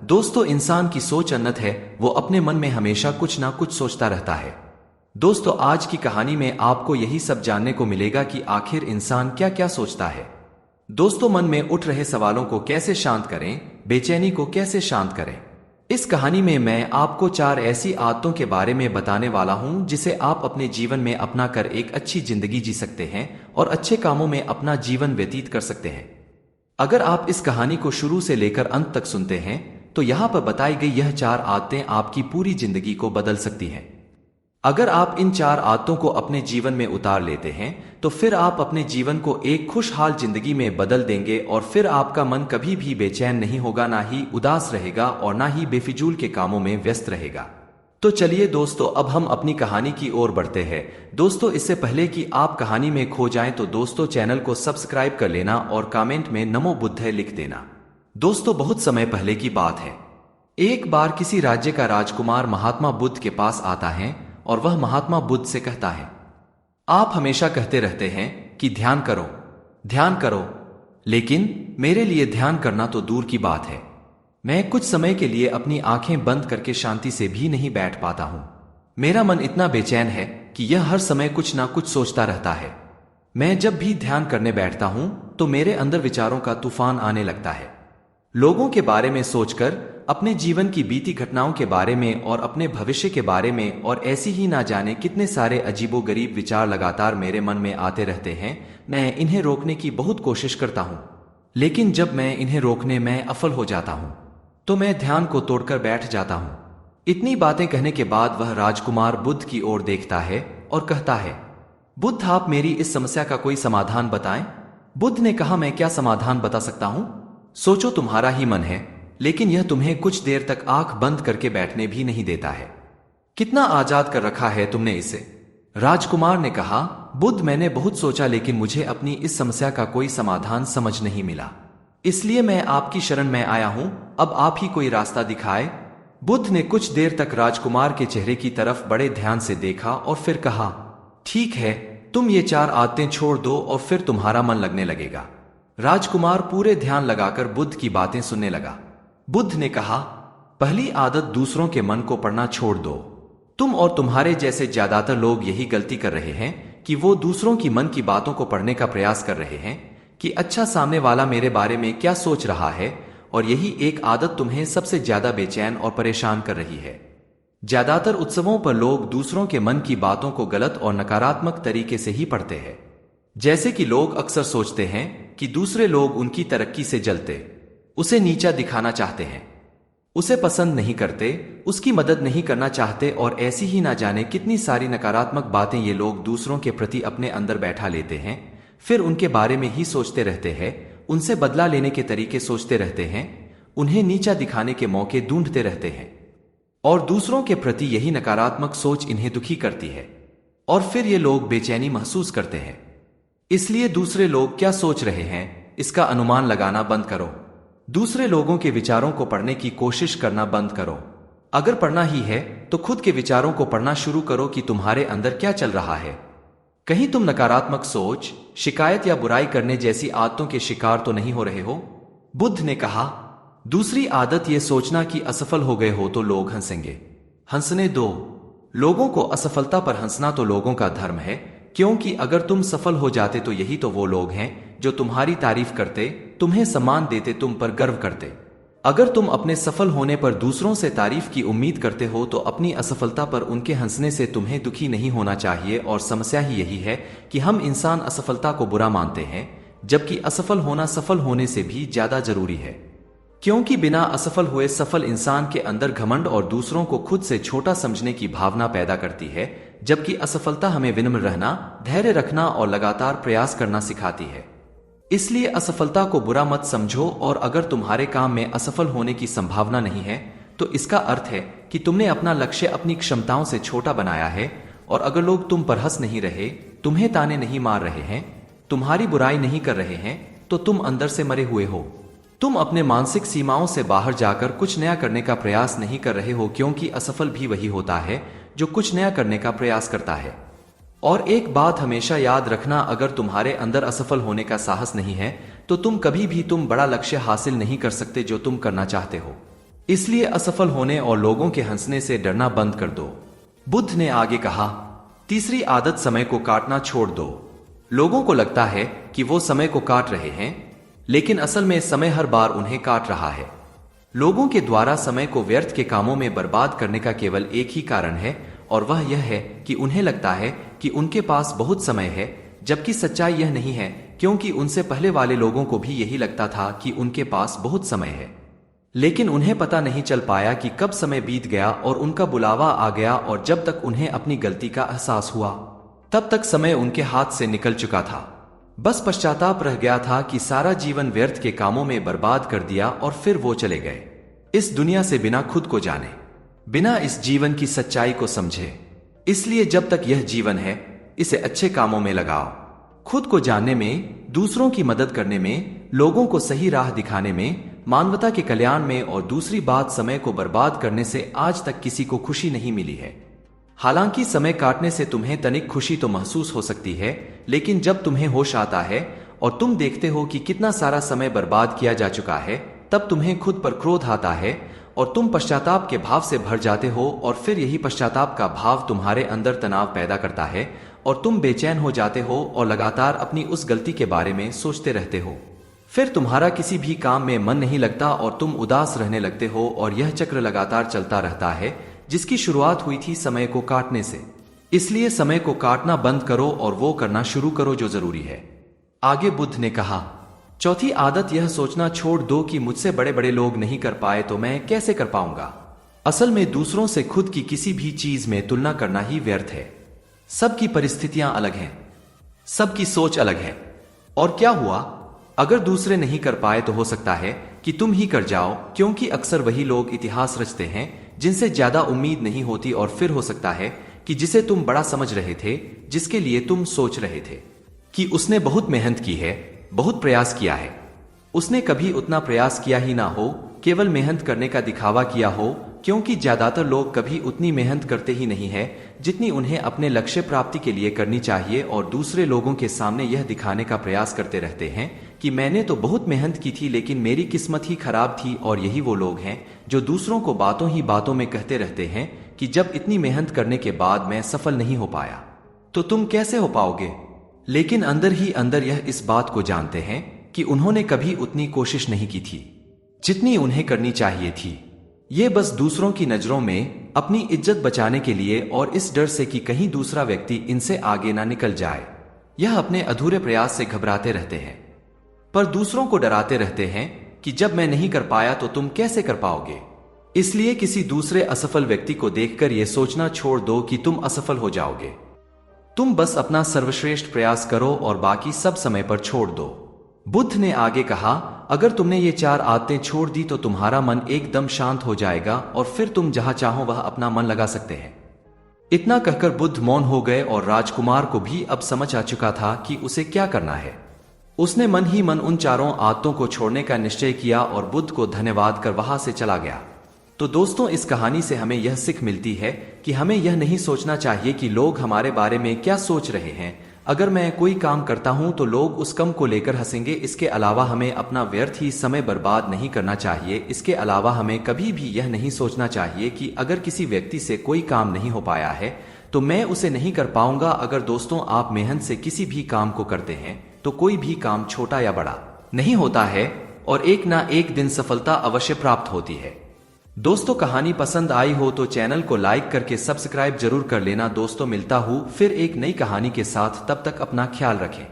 दोस्तों, इंसान की सोच अनंत है। वो अपने मन में हमेशा कुछ ना कुछ सोचता रहता है। दोस्तों, आज की कहानी में आपको यही सब जानने को मिलेगा कि आखिर इंसान क्या क्या सोचता है। दोस्तों, मन में उठ रहे सवालों को कैसे शांत करें, बेचैनी को कैसे शांत करें। इस कहानी में मैं आपको 4 ऐसी आदतों के बारे में बताने वाला हूं जिसे आप अपने जीवन में अपना कर एक अच्छी जिंदगी जी सकते हैं और अच्छे कामों में अपना जीवन व्यतीत कर सकते हैं। अगर आप इस कहानी को शुरू से लेकर अंत तक सुनते हैं तो यहाँ पर बताई गई यह 4 आदतें आपकी पूरी जिंदगी को बदल सकती हैं। अगर आप इन 4 आदतों को अपने जीवन में उतार लेते हैं तो फिर आप अपने जीवन को एक खुशहाल जिंदगी में बदल देंगे और फिर आपका मन कभी भी बेचैन नहीं होगा, ना ही उदास रहेगा और ना ही बेफिजूल के कामों में व्यस्त रहेगा। तो चलिए दोस्तों, अब हम अपनी कहानी की ओर बढ़ते हैं। दोस्तों, इससे पहले कि आप कहानी में खो जाएं तो दोस्तों चैनल को सब्सक्राइब कर लेना और कमेंट में नमो बुद्ध लिख देना। दोस्तों, बहुत समय पहले की बात है। एक बार किसी राज्य का राजकुमार महात्मा बुद्ध के पास आता है और वह महात्मा बुद्ध से कहता है, आप हमेशा कहते रहते हैं कि ध्यान करो, ध्यान करो, लेकिन मेरे लिए ध्यान करना तो दूर की बात है। मैं कुछ समय के लिए अपनी आंखें बंद करके शांति से भी नहीं बैठ पाता हूं। मेरा मन इतना बेचैन है कि यह हर समय कुछ ना कुछ सोचता रहता है। मैं जब भी ध्यान करने बैठता हूं तो मेरे अंदर विचारों का तूफान आने लगता है। लोगों के बारे में सोचकर, अपने जीवन की बीती घटनाओं के बारे में और अपने भविष्य के बारे में, और ऐसी ही ना जाने कितने सारे अजीबोगरीब विचार लगातार मेरे मन में आते रहते हैं। मैं इन्हें रोकने की बहुत कोशिश करता हूं, लेकिन जब मैं इन्हें रोकने में असफल हो जाता हूं तो मैं ध्यान को तोड़कर बैठ जाता हूं। इतनी बातें कहने के बाद वह राजकुमार बुद्ध की ओर देखता है और कहता है, बुद्ध, आप मेरी इस समस्या का कोई समाधान बताएं। बुद्ध ने कहा, मैं क्या समाधान बता सकता हूं? सोचो, तुम्हारा ही मन है, लेकिन यह तुम्हें कुछ देर तक आंख बंद करके बैठने भी नहीं देता है। कितना आजाद कर रखा है तुमने इसे। राजकुमार ने कहा, बुद्ध, मैंने बहुत सोचा लेकिन मुझे अपनी इस समस्या का कोई समाधान समझ नहीं मिला, इसलिए मैं आपकी शरण में आया हूं। अब आप ही कोई रास्ता दिखाए। बुद्ध ने कुछ देर तक राजकुमार के चेहरे की तरफ बड़े ध्यान से देखा और फिर कहा, ठीक है, तुम ये 4 आदतें छोड़ दो और फिर तुम्हारा मन लगने लगेगा। राजकुमार पूरे ध्यान लगाकर बुद्ध की बातें सुनने लगा। बुद्ध ने कहा, पहली आदत, दूसरों के मन को पढ़ना छोड़ दो। तुम और तुम्हारे जैसे ज्यादातर लोग यही गलती कर रहे हैं कि वो दूसरों की मन की बातों को पढ़ने का प्रयास कर रहे हैं कि अच्छा, सामने वाला मेरे बारे में क्या सोच रहा है, और यही एक आदत तुम्हें सबसे ज्यादा बेचैन और परेशान कर रही है। ज्यादातर उत्सवों पर लोग दूसरों के मन की बातों को गलत और नकारात्मक तरीके से ही पढ़ते हैं। जैसे कि लोग अक्सर सोचते हैं कि दूसरे लोग उनकी तरक्की से जलते, उसे नीचा दिखाना चाहते हैं, उसे पसंद नहीं करते, उसकी मदद नहीं करना चाहते, और ऐसी ही ना जाने कितनी सारी नकारात्मक बातें ये लोग दूसरों के प्रति अपने अंदर बैठा लेते हैं। फिर उनके बारे में ही सोचते रहते हैं, उनसे बदला लेने के तरीके सोचते रहते हैं, उन्हें नीचा दिखाने के मौके ढूंढते रहते हैं, और दूसरों के प्रति यही नकारात्मक सोच इन्हें दुखी करती है, और फिर ये लोग बेचैनी महसूस करते हैं। इसलिए दूसरे लोग क्या सोच रहे हैं इसका अनुमान लगाना बंद करो। दूसरे लोगों के विचारों को पढ़ने की कोशिश करना बंद करो। अगर पढ़ना ही है तो खुद के विचारों को पढ़ना शुरू करो कि तुम्हारे अंदर क्या चल रहा है। कहीं तुम नकारात्मक सोच, शिकायत या बुराई करने जैसी आदतों के शिकार तो नहीं हो रहे हो। बुद्ध ने कहा, दूसरी आदत ये सोचना कि असफल हो गए हो तो लोग हंसेंगे। हंसने दो। लोगों को असफलता पर हंसना तो लोगों का धर्म है, क्योंकि अगर तुम सफल हो जाते तो यही तो वो लोग हैं जो तुम्हारी तारीफ करते, तुम्हें सम्मान देते, तुम पर गर्व करते। अगर तुम अपने सफल होने पर दूसरों से तारीफ की उम्मीद करते हो तो अपनी असफलता पर उनके हंसने से तुम्हें दुखी नहीं होना चाहिए। और समस्या ही यही है कि हम इंसान असफलता को बुरा मानते हैं, जबकि असफल होना सफल होने से भी ज्यादा जरूरी है। क्योंकि बिना असफल हुए सफल इंसान के अंदर घमंड और दूसरों को खुद से छोटा समझने की भावना पैदा करती है, जबकि असफलता हमें विनम्र रहना, धैर्य रखना और लगातार प्रयास करना सिखाती है। इसलिए असफलता को बुरा मत समझो, और अगर तुम्हारे काम में असफल होने की संभावना नहीं है तो इसका अर्थ है कि तुमने अपना लक्ष्य अपनी क्षमताओं से छोटा बनाया है। और अगर लोग तुम पर हंस नहीं रहे, तुम्हें ताने नहीं मार रहे हैं, तुम्हारी बुराई नहीं कर रहे हैं, तो तुम अंदर से मरे हुए हो। तुम अपने मानसिक सीमाओं से बाहर जाकर कुछ नया करने का प्रयास नहीं कर रहे हो, क्योंकि असफल भी वही होता है जो कुछ नया करने का प्रयास करता है। और एक बात हमेशा याद रखना, अगर तुम्हारे अंदर असफल होने का साहस नहीं है तो तुम कभी भी बड़ा लक्ष्य हासिल नहीं कर सकते जो तुम करना चाहते हो। इसलिए असफल होने और लोगों के हंसने से डरना बंद कर दो। बुद्ध ने आगे कहा, तीसरी आदत समय को काटना छोड़ दो। लोगों को लगता है कि वो समय को काट रहे हैं, लेकिन असल में समय हर बार उन्हें काट रहा है। लोगों के द्वारा समय को व्यर्थ के कामों में बर्बाद करने का केवल एक ही कारण है, और वह यह है कि उन्हें लगता है कि उनके पास बहुत समय है, जबकि सच्चाई यह नहीं है, क्योंकि उनसे पहले वाले लोगों को भी यही लगता था कि उनके पास बहुत समय है। लेकिन उन्हें पता नहीं चल पाया कि कब समय बीत गया और उनका बुलावा आ गया, और जब तक उन्हें अपनी गलती का एहसास हुआ तब तक समय उनके हाथ से निकल चुका था। बस पश्चाताप रह गया था कि सारा जीवन व्यर्थ के कामों में बर्बाद कर दिया, और फिर वो चले गए इस दुनिया से बिना खुद को जाने, बिना इस जीवन की सच्चाई को समझे। इसलिए जब तक यह जीवन है, इसे अच्छे कामों में लगाओ, खुद को जानने में, दूसरों की मदद करने में, लोगों को सही राह दिखाने में, मानवता के कल्याण में। और दूसरी बात, समय को बर्बाद करने से आज तक किसी को खुशी नहीं मिली है। हालांकि समय काटने से तुम्हें तनिक खुशी तो महसूस हो सकती है, लेकिन जब तुम्हें होश आता है और तुम देखते हो कि कितना सारा समय बर्बाद किया जा चुका है, तब तुम्हें खुद पर क्रोध आता है और तुम पश्चाताप के भाव से भर जाते हो, और फिर यही पश्चाताप का भाव तुम्हारे अंदर तनाव पैदा करता है और तुम बेचैन हो जाते हो और लगातार अपनी उस गलती के बारे में सोचते रहते हो। फिर तुम्हारा किसी भी काम में मन नहीं लगता और तुम उदास रहने लगते हो, और यह चक्र लगातार चलता रहता है, जिसकी शुरुआत हुई थी समय को काटने से। इसलिए समय को काटना बंद करो और वो करना शुरू करो जो जरूरी है। आगे बुद्ध ने कहा, चौथी आदत यह सोचना छोड़ दो कि मुझसे बड़े बड़े लोग नहीं कर पाए तो मैं कैसे कर पाऊंगा। असल में दूसरों से खुद की किसी भी चीज में तुलना करना ही व्यर्थ है। सबकी परिस्थितियां अलग हैं, सबकी सोच अलग है, और क्या हुआ अगर दूसरे नहीं कर पाए तो हो सकता है कि तुम ही कर जाओ, क्योंकि अक्सर वही लोग इतिहास रचते हैं जिनसे ज्यादा उम्मीद नहीं होती। और फिर हो सकता है कि जिसे तुम बड़ा समझ रहे थे, जिसके लिए तुम सोच रहे थे कि उसने बहुत मेहनत की है, बहुत प्रयास किया है, उसने कभी उतना प्रयास किया ही ना हो, केवल मेहनत करने का दिखावा किया हो, क्योंकि ज्यादातर लोग कभी उतनी मेहनत करते ही नहीं है जितनी उन्हें अपने लक्ष्य प्राप्ति के लिए करनी चाहिए, और दूसरे लोगों के सामने यह दिखाने का प्रयास करते रहते हैं कि मैंने तो बहुत मेहनत की थी लेकिन मेरी किस्मत ही खराब थी। और यही वो लोग हैं जो दूसरों को बातों ही बातों में कहते रहते हैं कि जब इतनी मेहनत करने के बाद मैं सफल नहीं हो पाया तो तुम कैसे हो पाओगे। लेकिन अंदर ही अंदर यह इस बात को जानते हैं कि उन्होंने कभी उतनी कोशिश नहीं की थी जितनी उन्हें करनी चाहिए थी। ये बस दूसरों की नजरों में अपनी इज्जत बचाने के लिए और इस डर से कि कहीं दूसरा व्यक्ति इनसे आगे ना निकल जाए, यह अपने अधूरे प्रयास से घबराते रहते हैं, पर दूसरों को डराते रहते हैं कि जब मैं नहीं कर पाया तो तुम कैसे कर पाओगे। इसलिए किसी दूसरे असफल व्यक्ति को देखकर यह सोचना छोड़ दो कि तुम असफल हो जाओगे। तुम बस अपना सर्वश्रेष्ठ प्रयास करो और बाकी सब समय पर छोड़ दो। बुद्ध ने आगे कहा, अगर तुमने ये 4 आदतें छोड़ दी तो तुम्हारा मन एकदम शांत हो जाएगा और फिर तुम जहां चाहो वह अपना मन लगा सकते हैं। इतना कहकर बुद्ध मौन हो गए और राजकुमार को भी अब समझ आ चुका था कि उसे क्या करना है। उसने मन ही मन उन 4 आदतों को छोड़ने का निश्चय किया और बुद्ध को धन्यवाद कर वहां से चला गया। तो दोस्तों, इस कहानी से हमें यह सीख मिलती है कि हमें यह नहीं सोचना चाहिए कि लोग हमारे बारे में क्या सोच रहे हैं। अगर मैं कोई काम करता हूं तो लोग उस काम को लेकर हंसेंगे। इसके अलावा हमें अपना व्यर्थ ही समय बर्बाद नहीं करना चाहिए। इसके अलावा हमें कभी भी यह नहीं सोचना चाहिए कि अगर किसी व्यक्ति से कोई काम नहीं हो पाया है तो मैं उसे नहीं कर पाऊंगा। अगर दोस्तों आप मेहनत से किसी भी काम को करते हैं तो कोई भी काम छोटा या बड़ा नहीं होता है और एक ना एक दिन सफलता अवश्य प्राप्त होती है। दोस्तों, कहानी पसंद आई हो तो चैनल को लाइक करके सब्सक्राइब जरूर कर लेना। दोस्तों, मिलता हूँ फिर एक नई कहानी के साथ, तब तक अपना ख्याल रखें।